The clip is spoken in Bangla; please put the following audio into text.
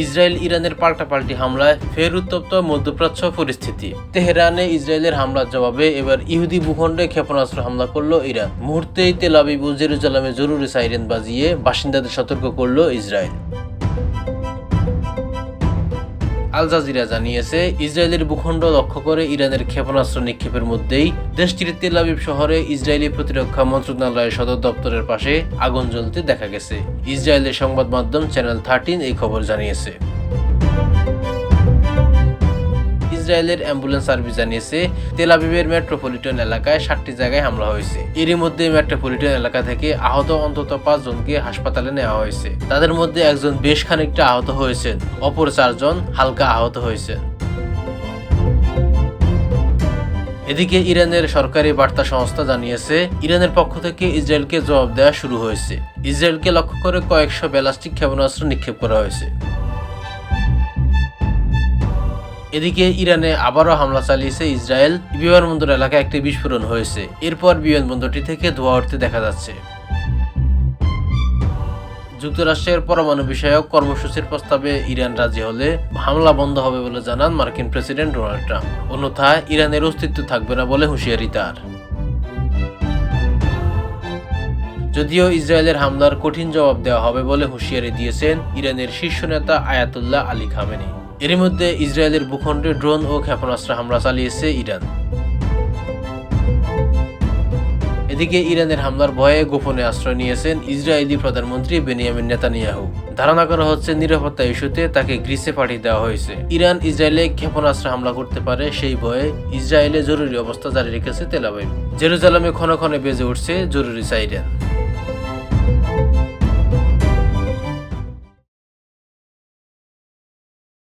ইসরায়েল ইরানের পাল্টাপাল্টি হামলায় ফের উত্তপ্ত মধ্যপ্রাচ্য পরিস্থিতি। তেহরানে ইসরায়েলের হামলার জবাবে এবার ইহুদি ভূখণ্ডে ক্ষেপণাস্ত্র হামলা করলো ইরান। মুহূর্তেই তেল আবিব ও জেরুজালেমে জরুরি সাইরেন বাজিয়ে বাসিন্দাদের সতর্ক করলো ইসরায়েল। আল জাজিরা জানিয়েছে, ইসরায়েলের ভূখণ্ড লক্ষ্য করে ইরানের ক্ষেপণাস্ত্র নিক্ষেপের মধ্যেই দেশটির তেল আবিব শহরে ইসরায়েলি প্রতিরক্ষা মন্ত্রণালয়ের সদর দপ্তরের পাশে আগুন জ্বলতে দেখা গেছে। ইসরায়েলের সংবাদ মাধ্যম চ্যানেল 13 এই খবর জানিয়েছে। ইসরায়েলের অ্যাম্বুলেন্স সার্ভিস জানিয়েছে, তেল আবিবের মেট্রোপলিটন এলাকায় 7টি জায়গায় হামলা হয়েছে। এরই মধ্যে মেট্রোপলিটন এলাকা থেকে আহত অন্তত 5 জনকে হাসপাতালে নেওয়া হয়েছে। তাদের মধ্যে একজন বেশ খানিকটা আহত হয়েছেন, অপর 4 জন হালকা আহত হয়েছেন। এদিকে ইরানের সরকারি বার্তা সংস্থা জানিয়েছে, ইরানের পক্ষ থেকে ইসরায়েলকে জবাব দেওয়া শুরু হয়েছে। ইসরায়েলকে লক্ষ্য করে কয়েকশো ব্যালিস্টিক ক্ষেপণাস্ত্র নিক্ষেপ করা হয়েছে। এদিকে ইরানে আবারও হামলা চালিয়েছে ইসরায়েল। বিমানবন্দর এলাকায় একটি বিস্ফোরণ হয়েছে। এরপর বিমানবন্দরটি থেকে ধোঁয়া উঠতে দেখা যাচ্ছে। যুক্তরাষ্ট্রের পরমাণু বিষয়ক কর্মসূচির প্রস্তাবে ইরান রাজি হলে হামলা বন্ধ হবে বলে জানান মার্কিন প্রেসিডেন্ট ডোনাল্ড ট্রাম্প। অন্যথায় ইরানের অস্তিত্ব থাকবে না বলে হুঁশিয়ারি তার। যদিও ইসরায়েলের হামলার কঠিন জবাব দেওয়া হবে বলে হুঁশিয়ারি দিয়েছেন ইরানের শীর্ষ নেতা আয়াতুল্লাহ আলী খামেনি। এর মধ্যে ইসরায়েলের ভূখণ্ডে ড্রোন ও ক্ষেপণাস্ত্র হামলা চালিয়েছে ইরান। এদিকে ইরানের হামলার ভয়ে গোপনে আশ্রয় নিয়েছেন ইসরায়েলি প্রধানমন্ত্রী বেনিয়ামিন নেতানিয়াহু। ধারণা করা হচ্ছে নিরাপত্তা ইস্যুতে তাকে গ্রিসে পাঠিয়ে দেওয়া হয়েছে। ইরান ইসরায়েলে ক্ষেপণাস্ত্র হামলা করতে পারে সেই ভয়ে ইসরায়েলে জরুরি অবস্থা জারি রেখেছে তেল আবিব। জেরুজালেমে ক্ষণে ক্ষণে বেজে উঠছে জরুরি সাইরেন।